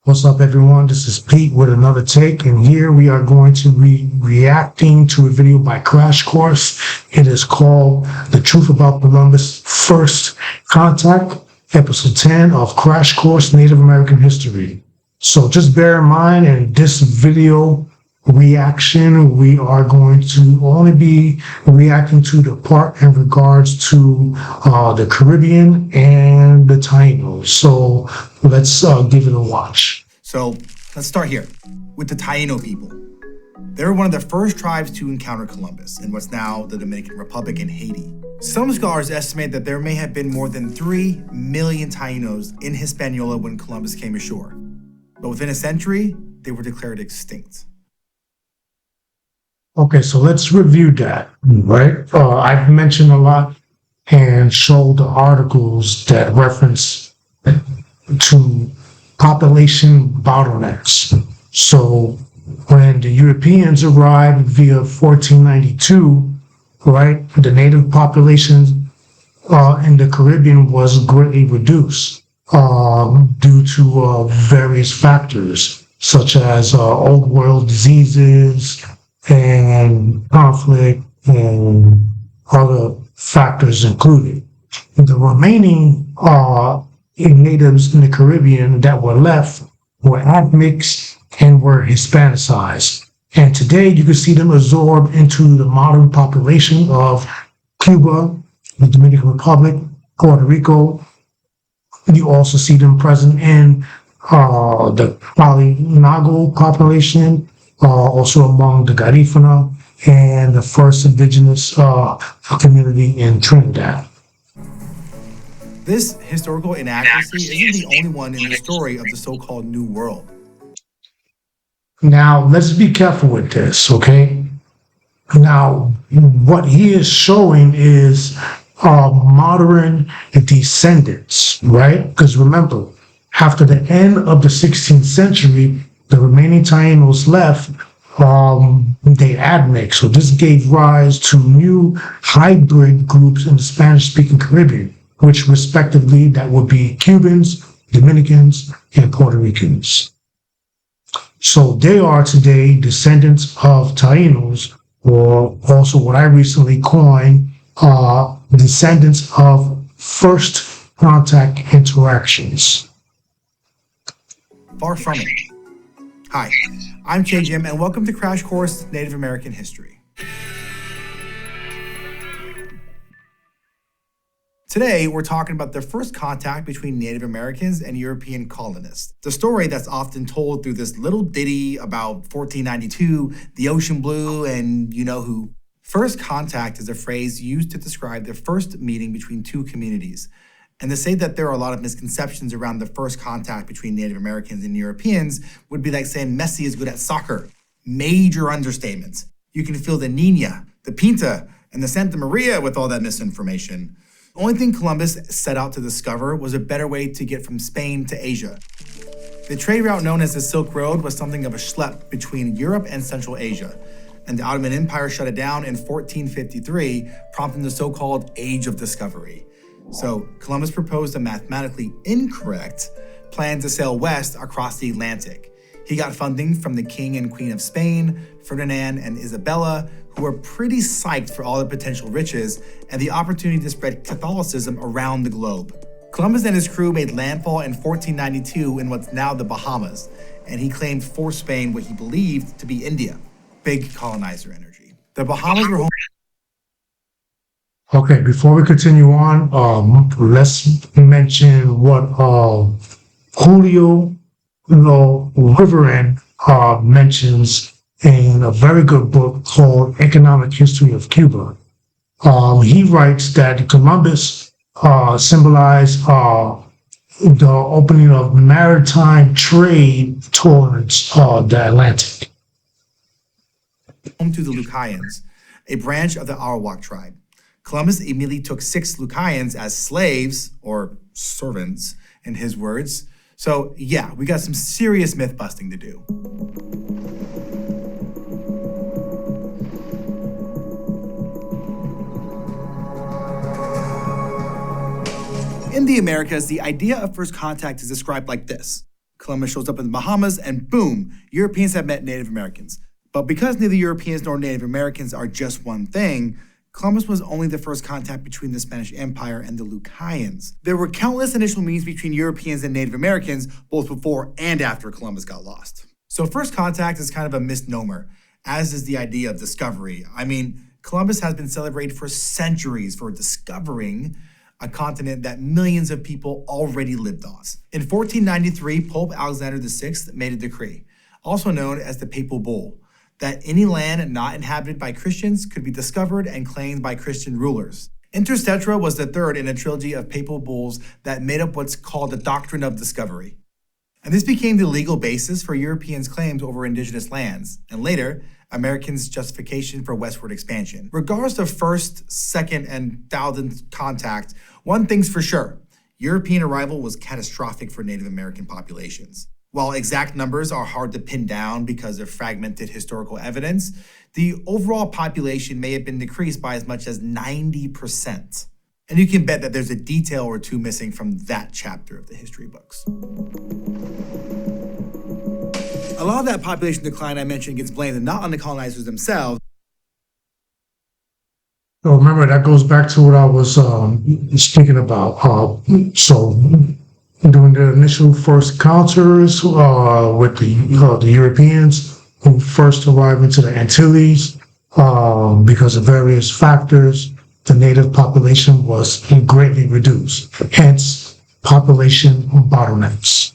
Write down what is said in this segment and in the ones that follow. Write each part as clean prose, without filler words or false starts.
What's up, everyone? This is Pete with another take, and here we are going to be reacting to a video by CrashCourse. It is called The Truth About Columbus First Contact, Episode 10 of CrashCourse Native American History. So just bear in mind, in this video reaction, we are going to only be reacting to the part in regards to the Caribbean and the Tainos. So let's give it a watch. So let's start here with the Taino people. They were one of the first tribes to encounter Columbus in what's now the Dominican Republic and Haiti. Some scholars estimate that there may have been more than 3 million Tainos in Hispaniola when Columbus came ashore. But within a century, they were declared extinct. Okay, so let's review that, right? I've mentioned a lot and showed the articles that reference to population bottlenecks. So when the Europeans arrived via 1492, right, the native population in the Caribbean was greatly reduced due to various factors, such as old world diseases, and conflict and other factors included. The remaining natives in the Caribbean that were left were admixed and were Hispanicized. And today you can see them absorbed into the modern population of Cuba, the Dominican Republic, Puerto Rico. You also see them present in the Polinago population, also among the Garifuna and the first indigenous community in Trinidad. This historical inaccuracy isn't the only one in the story of the so-called New World. Now, let's be careful with this, okay? Now, what he is showing is modern descendants, right? Because remember, after the end of the 16th century, the remaining Tainos left, they admixed. So this gave rise to new hybrid groups in the Spanish-speaking Caribbean, which respectively, that would be Cubans, Dominicans, and Puerto Ricans. So they are today descendants of Tainos, or also what I recently coined, descendants of first contact interactions. Far from it. Hi, I'm Jim, and welcome to Crash Course Native American History. Today, we're talking about the first contact between Native Americans and European colonists. The story that's often told through this little ditty about 1492, the ocean blue, and you know who. First contact is a phrase used to describe the first meeting between two communities. And to say that there are a lot of misconceptions around the first contact between Native Americans and Europeans would be like saying Messi is good at soccer. Major understatement. You can feel the Nina, the Pinta, and the Santa Maria with all that misinformation. The only thing Columbus set out to discover was a better way to get from Spain to Asia. The trade route known as the Silk Road was something of a schlep between Europe and Central Asia. And the Ottoman Empire shut it down in 1453, prompting the so-called Age of Discovery. So Columbus proposed a mathematically incorrect plan to sail west across the Atlantic. He got funding from the King and Queen of Spain, Ferdinand and Isabella, who were pretty psyched for all the potential riches and the opportunity to spread Catholicism around the globe. Columbus and his crew made landfall in 1492 in what's now the Bahamas, and he claimed for Spain what he believed to be India. Big colonizer energy. The Bahamas were home. Okay, before we continue on, let's mention what Julio Riverin mentions in a very good book called Economic History of Cuba. He writes that Columbus symbolized the opening of maritime trade towards the Atlantic. Home to the Lucayans, a branch of the Arawak tribe. Columbus immediately took 6 Lucayans as slaves, or servants, in his words. So yeah, we got some serious myth busting to do. In the Americas, the idea of first contact is described like this. Columbus shows up in the Bahamas, and boom, Europeans have met Native Americans. But because neither Europeans nor Native Americans are just one thing, Columbus was only the first contact between the Spanish Empire and the Lucayans. There were countless initial meetings between Europeans and Native Americans, both before and after Columbus got lost. So first contact is kind of a misnomer, as is the idea of discovery. I mean, Columbus has been celebrated for centuries for discovering a continent that millions of people already lived on. In 1493, Pope Alexander VI made a decree, also known as the Papal Bull, that any land not inhabited by Christians could be discovered and claimed by Christian rulers. Inter Cetera was the third in a trilogy of papal bulls that made up what's called the doctrine of discovery. And this became the legal basis for Europeans' claims over indigenous lands, and later, Americans' justification for westward expansion. Regardless of first, second, and thousandth contact, one thing's for sure: European arrival was catastrophic for Native American populations. While exact numbers are hard to pin down because of fragmented historical evidence, the overall population may have been decreased by as much as 90%. And you can bet that there's a detail or two missing from that chapter of the history books. A lot of that population decline I mentioned gets blamed not on the colonizers themselves. So remember, that goes back to what I was speaking about. So during the initial first encounters with the Europeans who first arrived into the Antilles, because of various factors, the native population was greatly reduced, hence population bottlenecks.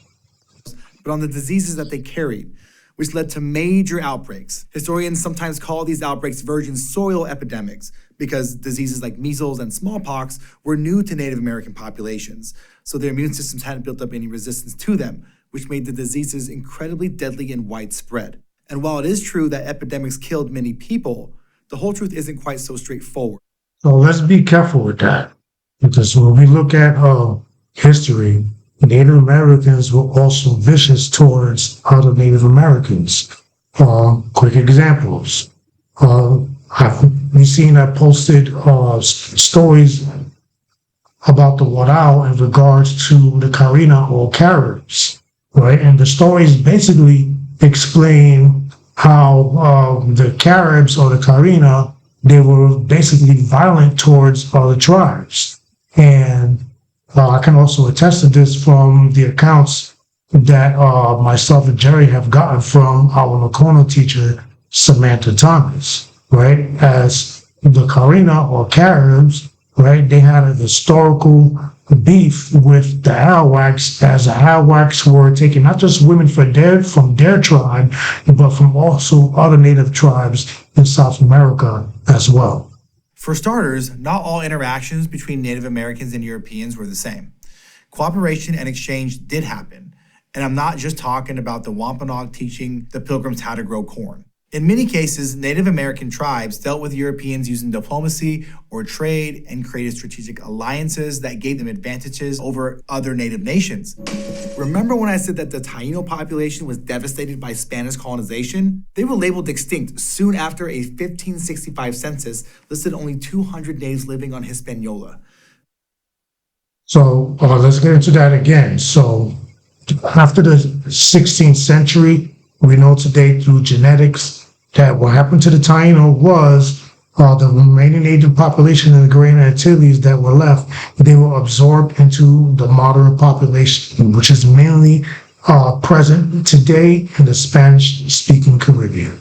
But on the diseases that they carried, which led to major outbreaks. Historians sometimes call these outbreaks virgin soil epidemics because diseases like measles and smallpox were new to Native American populations, so their immune systems hadn't built up any resistance to them, which made the diseases incredibly deadly and widespread. And while it is true that epidemics killed many people, the whole truth isn't quite so straightforward. So let's be careful with that, because when we look at history, Native Americans were also vicious towards other Native Americans. Quick examples. We've seen I posted stories about the Warao in regards to the Karina or Caribs, right? And the stories basically explain how the Caribs or the Karina, they were basically violent towards other tribes. And I can also attest to this from the accounts that myself and Jerry have gotten from our Lakota teacher, Samantha Thomas, right? As the Karina or Caribs, right, they had a historical beef with the Arawaks, as the Arawaks were taking not just women from their tribe, but from also other native tribes in South America as well. For starters, not all interactions between Native Americans and Europeans were the same. Cooperation and exchange did happen, and I'm not just talking about the Wampanoag teaching the Pilgrims how to grow corn. In many cases, Native American tribes dealt with Europeans using diplomacy or trade and created strategic alliances that gave them advantages over other native nations. Remember when I said that the Taino population was devastated by Spanish colonization? They were labeled extinct soon after a 1565 census listed only 200 natives living on Hispaniola. So let's get into that again. So after the 16th century, we know today through genetics that what happened to the Taino was the remaining native population in the Great Antilles that were left, they were absorbed into the modern population, which is mainly present today in the Spanish-speaking Caribbean.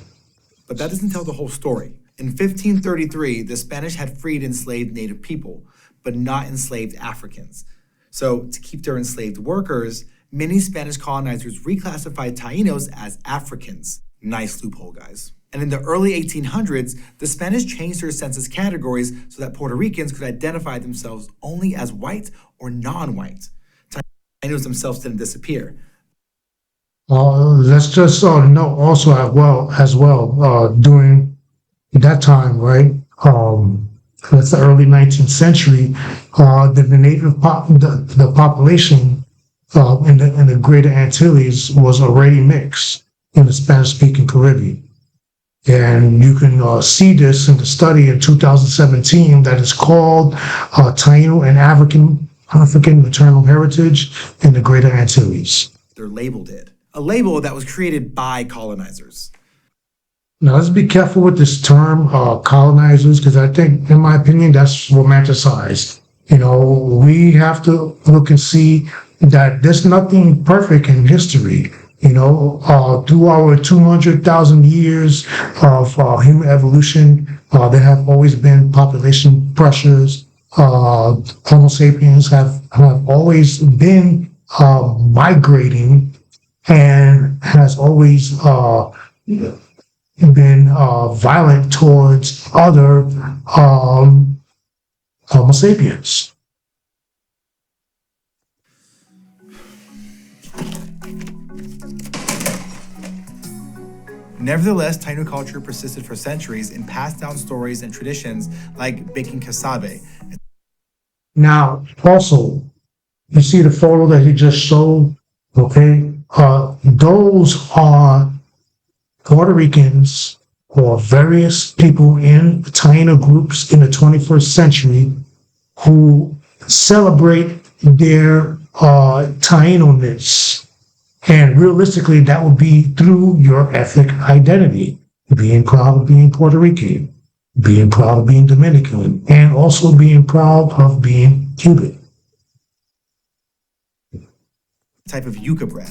But that doesn't tell the whole story. In 1533, the Spanish had freed enslaved native people, but not enslaved Africans. So to keep their enslaved workers, many Spanish colonizers reclassified Tainos as Africans. Nice loophole, guys. And in the early 1800s, the Spanish changed their census categories so that Puerto Ricans could identify themselves only as white or non-white. Tainos themselves didn't disappear. Let's just note also as well during that time, right? That's the early 19th century. The population in the Greater Antilles was already mixed in the Spanish-speaking Caribbean. And you can see this in the study in 2017 that is called Taino and African Maternal Heritage in the Greater Antilles. Their label did. A label that was created by colonizers. Now, let's be careful with this term, colonizers, because I think, in my opinion, that's romanticized. We have to look and see that there's nothing perfect in history. Through our 200,000 years of human evolution, there have always been population pressures. Homo sapiens have always been migrating and has always been violent towards other Homo sapiens. Nevertheless, Taino culture persisted for centuries and passed down stories and traditions like baking cassave. Now, also, you see the photo that he just showed, okay? Those are Puerto Ricans or various people in Taino groups in the 21st century who celebrate their Taino-ness. And realistically, that would be through your ethnic identity, being proud of being Puerto Rican, being proud of being Dominican, and also being proud of being Cuban. Type of yuca bread.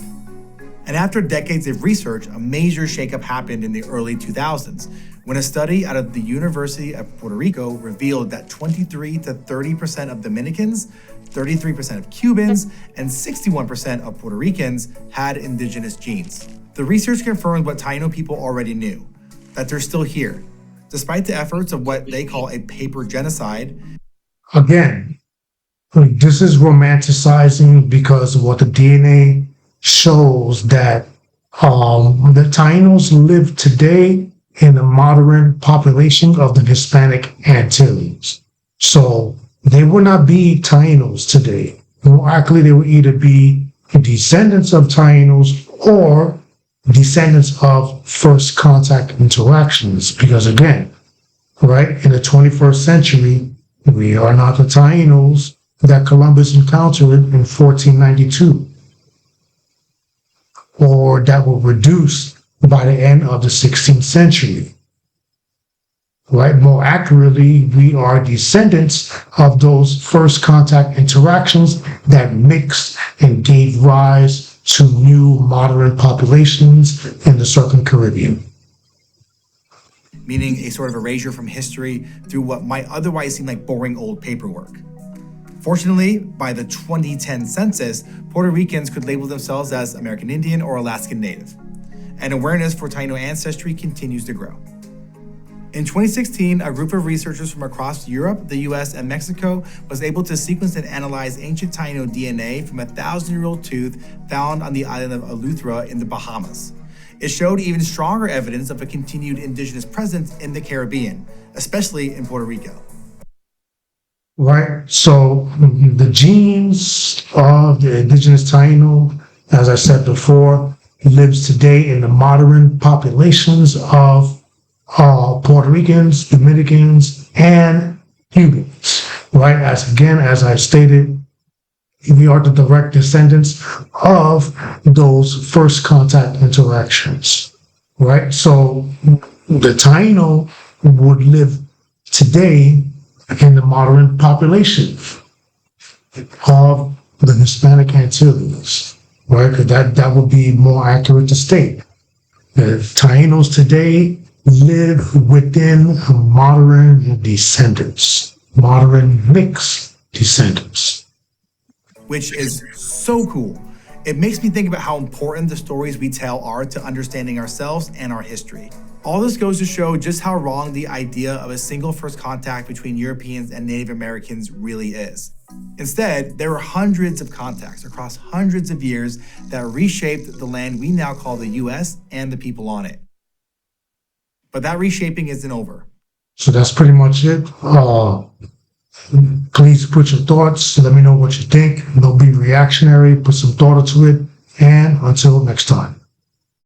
And after decades of research, a major shakeup happened in the early 2000s when a study out of the University of Puerto Rico revealed that 23 to 30% of Dominicans, 33% of Cubans, and 61% of Puerto Ricans had indigenous genes. The research confirmed what Taino people already knew, that they're still here, despite the efforts of what they call a paper genocide. Again, this is romanticizing because of what the DNA shows that the Tainos live today in the modern population of the Hispanic Antilles. So they would not be Tainos today. More accurately, they would either be descendants of Tainos or descendants of first contact interactions. Because again, right, in the 21st century, we are not the Tainos that Columbus encountered in 1492. Or that were reduced by the end of the 16th century. Right? More accurately, we are descendants of those first contact interactions that mixed and gave rise to new modern populations in the Southern Caribbean. Meaning a sort of erasure from history through what might otherwise seem like boring old paperwork. Fortunately, by the 2010 census, Puerto Ricans could label themselves as American Indian or Alaskan Native, and awareness for Taino ancestry continues to grow. In 2016, a group of researchers from across Europe, the US, and Mexico was able to sequence and analyze ancient Taino DNA from a 1,000-year-old tooth found on the island of Eleuthera in the Bahamas. It showed even stronger evidence of a continued indigenous presence in the Caribbean, especially in Puerto Rico. Right, so the genes of the indigenous Taino, as I said before, lives today in the modern populations of Puerto Ricans, Dominicans, and Cubans. Right, as I stated, we are the direct descendants of those first contact interactions. Right, so the Taino would live today in the modern population of the Hispanic Antilles, right? Because that would be more accurate to state. The Tainos today live within modern descendants, modern mixed descendants. Which is so cool. It makes me think about how important the stories we tell are to understanding ourselves and our history. All this goes to show just how wrong the idea of a single first contact between Europeans and Native Americans really is. Instead, there were hundreds of contacts across hundreds of years that reshaped the land we now call the US and the people on it. But that reshaping isn't over. So that's pretty much it. Please put your thoughts, let me know what you think. Don't be reactionary, put some thought into it, and until next time.